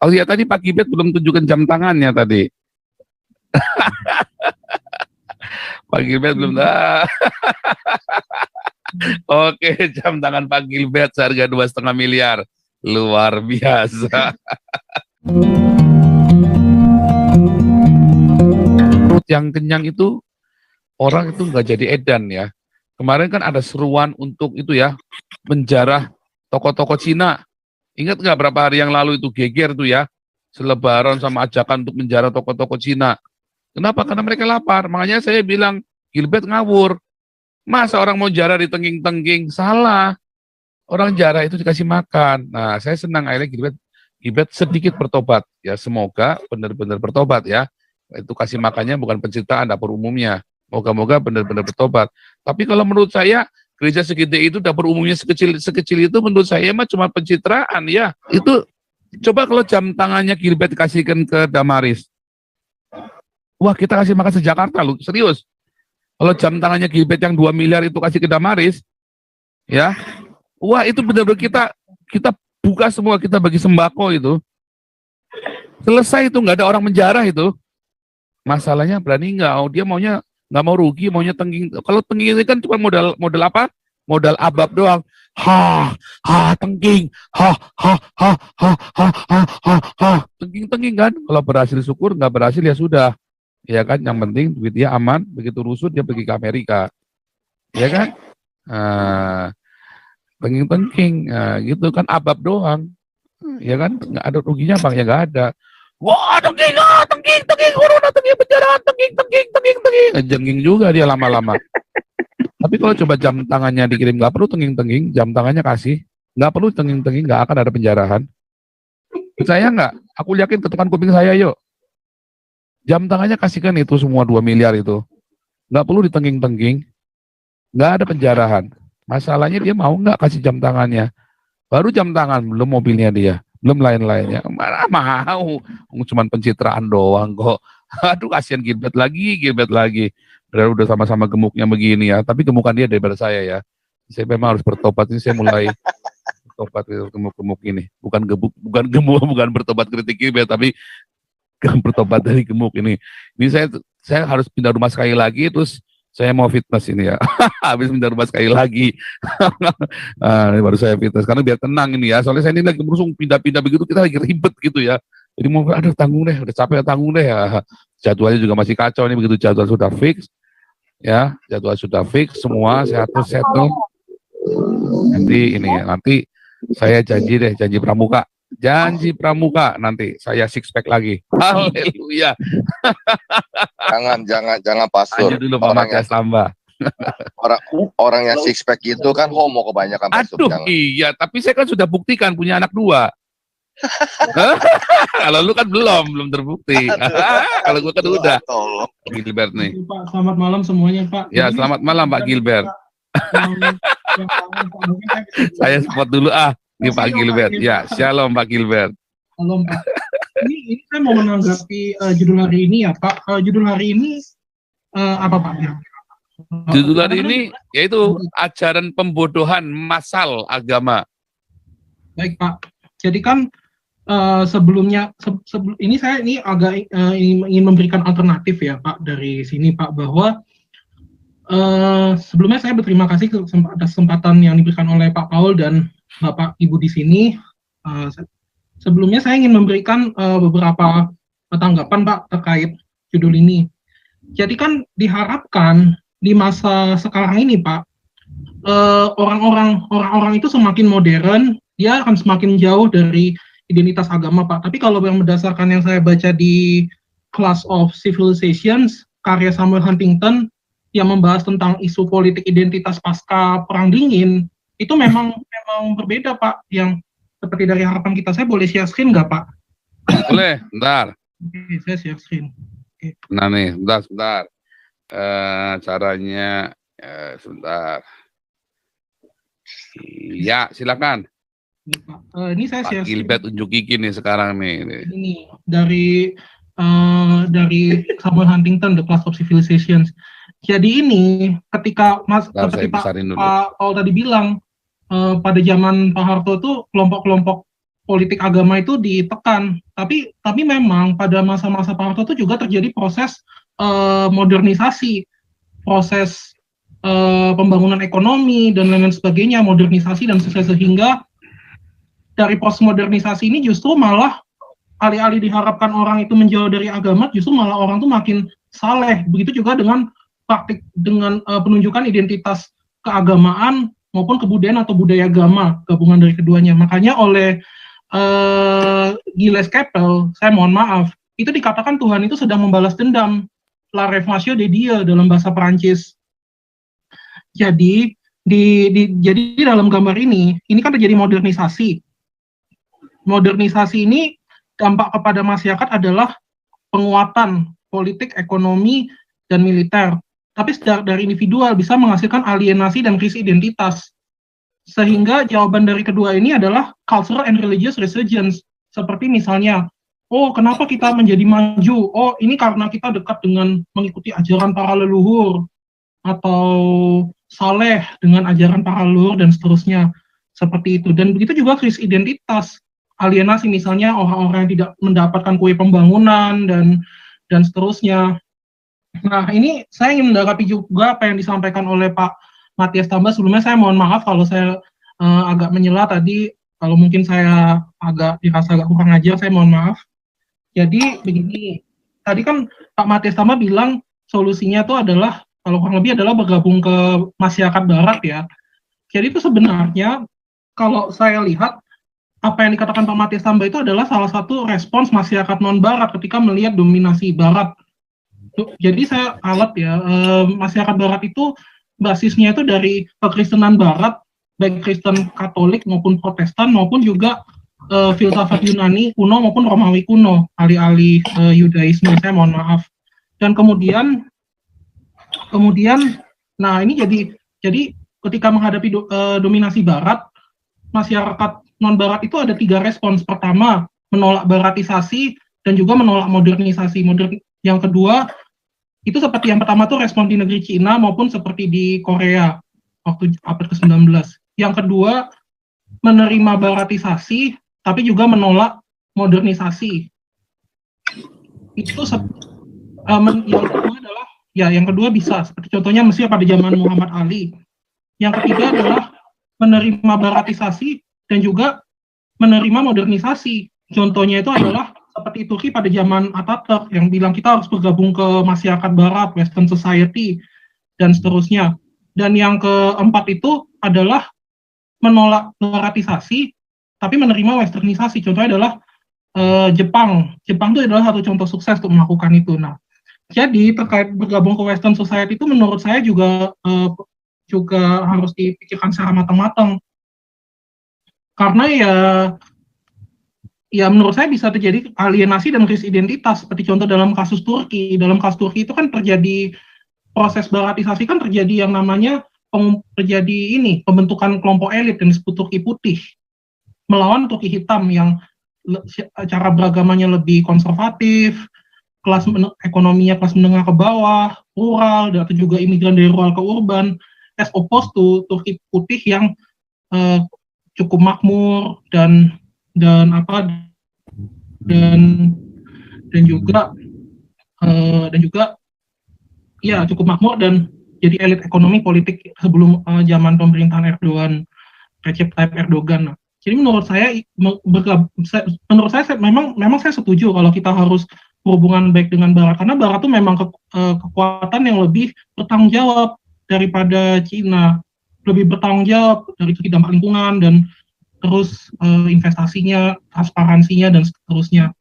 Oh ya, tadi Pak Gilbert belum tunjukkan jam tangannya tadi. Pak Gilbert belum. Oke, jam tangan Pak Gilbert seharga 2,5 miliar. Luar biasa. Perut yang kenyang itu orang itu nggak jadi edan ya. Kemarin kan ada seruan untuk itu ya, menjarah toko-toko Cina. Ingat nggak berapa hari yang lalu itu geger tuh ya, selebaran sama ajakan untuk menjarah toko-toko Cina. Kenapa? Karena mereka lapar. Makanya saya bilang, Gilbert ngawur. Masa orang mau jarah di tengking-tengking? Salah. Orang jarah itu dikasih makan. Nah, saya senang akhirnya Gilbert sedikit bertobat. Ya, semoga benar-benar bertobat ya. Itu kasih makannya bukan pencitraan dapur umumnya. Moga-moga benar-benar bertobat. Tapi kalau menurut saya, gereja segede itu, dapur umumnya sekecil itu, menurut saya mah cuma pencitraan ya. Itu coba kalau jam tangannya Gilbert dikasihkan ke Damaris. Wah, kita kasih makan se-Jakarta loh, serius. Kalau jam tangannya Gilbert yang 2 miliar itu kasih ke Damaris, ya. Wah, itu benar-benar kita buka semua, kita bagi sembako itu. Selesai itu, nggak ada orang menjarah itu. Masalahnya berani nggak? Oh, dia maunya nggak mau rugi, maunya tengging. Kalau tengging ini kan cuma modal apa? Modal abab doang. Tengging, tengging kan. Kalau berhasil syukur, nggak berhasil ya sudah. Ya kan, yang penting duit dia aman. Begitu rusut dia pergi ke Amerika. Ya kan? Tengging, gitu kan abab doang. Ya kan, nggak ada ruginya bang, ya nggak ada. Wah, tengging, corona, tengging, penjara, tengging. Jengking juga dia lama-lama. Tapi kalau coba jam tangannya dikirim, nggak perlu tengging, jam tangannya kasih. Nggak perlu tengging, nggak akan ada penjarahan. Percaya nggak? Aku yakin ketukan kuping saya, yuk. Jam tangannya kasihkan itu semua 2 miliar itu. Nggak perlu ditengging, nggak ada penjarahan. Masalahnya dia mau nggak kasih jam tangannya. Baru jam tangan, belum mobilnya dia. Belum lain-lainnya. Mana mau. Cuman pencitraan doang kok. Aduh, kasihan Gilbert lagi. Padahal udah sama-sama gemuknya begini ya. Tapi gemukan dia daripada saya ya. Saya memang harus bertobat. Ini saya mulai bertobat gemuk-gemuk ini. Bukan bertobat kritik Gilbert, tapi bertobat dari gemuk ini. Ini saya harus pindah rumah sekali lagi, terus saya mau fitness ini ya. Habis pindah rumah sekali lagi. Ini baru saya fitness, karena biar tenang ini ya. Soalnya saya ini lagi merusung pindah-pindah begitu, kita lagi ribet gitu ya. Jadi mau, aduh tanggung deh, udah capek tanggung deh ya. Jadwalnya juga masih kacau ini, begitu jadwal sudah fix. Ya, jadwal sudah fix, semua saya atur settle. Nanti saya janji pramuka. Janji pramuka nanti saya six pack lagi. Haleluya. Jangan pastor. Aja dulu Pak tambah. Orang yang six pack itu kan homo kebanyakan pastor. Aduh, iya, tapi saya kan sudah buktikan punya anak 2. Kalau lu kan belum terbukti. Kalau gua kan udah. Gilbert nih. Pak, selamat malam semuanya, Pak. Ya, selamat malam Pak Gilbert. Saya spot dulu ini Pak Gilbert. Ya, shalom Pak Gilbert. Shalom Pak. Ini saya mau menanggapi judul hari ini ya Pak. Judul hari ini apa Pak? Judul hari ini yaitu ajaran pembodohan massal agama. Baik Pak. Jadi kan sebelumnya ini saya agak ingin memberikan alternatif ya Pak dari sini Pak, bahwa sebelumnya saya berterima kasih atas kesempatan yang diberikan oleh Pak Paul dan Bapak Ibu di sini. Sebelumnya saya ingin memberikan beberapa tanggapan Pak terkait judul ini. Jadi kan diharapkan di masa sekarang ini Pak, orang-orang itu semakin modern, dia akan semakin jauh dari identitas agama Pak. Tapi kalau yang berdasarkan yang saya baca di Class of Civilizations, karya Samuel Huntington yang membahas tentang isu politik identitas pasca Perang Dingin, itu memang berbeda Pak, yang seperti dari harapan kita. Saya boleh share screen nggak Pak? Boleh, bentar. Oke, saya share screen. Oke. Nah nih, sebentar. Caranya, sebentar. Ya, silakan. Ini, Pak. Ini saya share screen. Gilbert unjuk gigi nih sekarang nih. Ini dari Samuel Huntington, The Class of Civilizations. Jadi ini ketika Pak Paul tadi bilang, pada zaman Pak Harto itu kelompok-kelompok politik agama itu ditekan. Tapi memang pada masa-masa Pak Harto itu juga terjadi proses modernisasi, proses pembangunan ekonomi dan lain-lain sebagainya, modernisasi dan sehingga dari proses modernisasi ini justru malah alih-alih diharapkan orang itu menjauh dari agama, justru malah orang tuh makin saleh. Begitu juga dengan praktik dengan penunjukan identitas keagamaan maupun kebudayaan atau budaya agama, gabungan dari keduanya. Makanya oleh Gilles Kepel, saya mohon maaf, itu dikatakan Tuhan itu sedang membalas dendam, la révanche de Dieu dalam bahasa Perancis. Jadi jadi dalam gambar ini kan terjadi modernisasi. Modernisasi ini dampak kepada masyarakat adalah penguatan politik, ekonomi, dan militer. Tapi dari individual bisa menghasilkan alienasi dan krisis identitas. Sehingga jawaban dari kedua ini adalah cultural and religious resurgence. Seperti misalnya, oh kenapa kita menjadi maju? Oh ini karena kita dekat dengan mengikuti ajaran para leluhur. Atau saleh dengan ajaran para leluhur dan seterusnya. Seperti itu. Dan begitu juga krisis identitas. Alienasi misalnya orang-orang yang tidak mendapatkan kue pembangunan dan seterusnya. Nah ini saya ingin menanggapi juga apa yang disampaikan oleh Pak Matias Tambah. Sebelumnya saya mohon maaf kalau saya agak menyela tadi, kalau mungkin saya dirasa agak kurang ajar, saya mohon maaf. Jadi begini, tadi kan Pak Matias Tambah bilang solusinya itu adalah kalau kurang lebih adalah bergabung ke masyarakat barat ya. Jadi itu sebenarnya kalau saya lihat apa yang dikatakan Pak Matias Tambah itu adalah salah satu respons masyarakat non-barat ketika melihat dominasi barat. Jadi saya alat ya, masyarakat barat itu basisnya itu dari kekristenan barat, baik Kristen Katolik maupun Protestan maupun juga filsafat Yunani kuno maupun Romawi kuno, alih-alih Yudaisme, saya mohon maaf. Dan kemudian, nah ini jadi ketika menghadapi dominasi barat, masyarakat non-barat itu ada 3 respons. Pertama, menolak baratisasi dan juga menolak modernisasi. Yang kedua, itu seperti yang pertama tuh respon di negeri Cina maupun seperti di Korea waktu abad ke-19. Yang kedua, menerima baratisasi tapi juga menolak modernisasi. Itu yang kedua adalah yang kedua bisa seperti contohnya Mesir pada zaman Muhammad Ali. Yang ketiga adalah menerima baratisasi dan juga menerima modernisasi. Contohnya itu adalah seperti Turki pada zaman Atatürk yang bilang kita harus bergabung ke masyarakat barat, Western Society, dan seterusnya. Dan yang keempat itu adalah menolak baratisasi, tapi menerima westernisasi. Contohnya adalah Jepang. Jepang itu adalah satu contoh sukses untuk melakukan itu. Nah, jadi terkait bergabung ke Western Society itu menurut saya juga harus dipikirkan secara matang-matang. Karena ya menurut saya bisa terjadi alienasi dan krisis identitas seperti contoh dalam kasus Turki. Dalam kasus Turki itu kan terjadi proses baratisasi, kan terjadi yang namanya pembentukan kelompok elit yang disebut Turki putih melawan Turki hitam yang cara beragamanya lebih konservatif, kelas ekonominya kelas menengah ke bawah, rural, atau juga imigran dari rural ke urban, as opposed to Turki putih yang cukup makmur dan juga ya cukup makmur dan jadi elit ekonomi politik sebelum zaman pemerintahan Recep Tayyip Erdogan. Jadi menurut saya memang saya setuju kalau kita harus berhubungan baik dengan Barat, karena Barat itu memang kekuatan yang lebih bertanggung jawab daripada Cina, lebih bertanggung jawab dari segi dampak lingkungan dan terus investasinya, transparansinya dan seterusnya.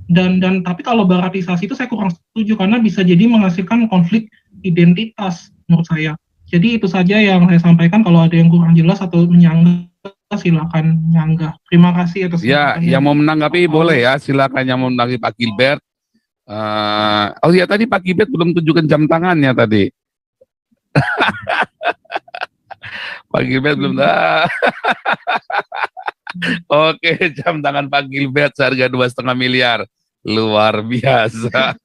Dan tapi kalau baratisasi itu saya kurang setuju karena bisa jadi menghasilkan konflik identitas menurut saya. Jadi itu saja yang saya sampaikan. Kalau ada yang kurang jelas atau menyanggah, silakan nyanggah. Terima kasih atas ya, yang mau menanggapi boleh ya, silakan yang mau menanggapi Pak Gilbert. Oh ya, tadi Pak Gilbert belum tunjukkan jam tangannya tadi. Pak Gilbert belum. Oke, jam tangan Pak Gilbert seharga 2,5 miliar. Luar biasa.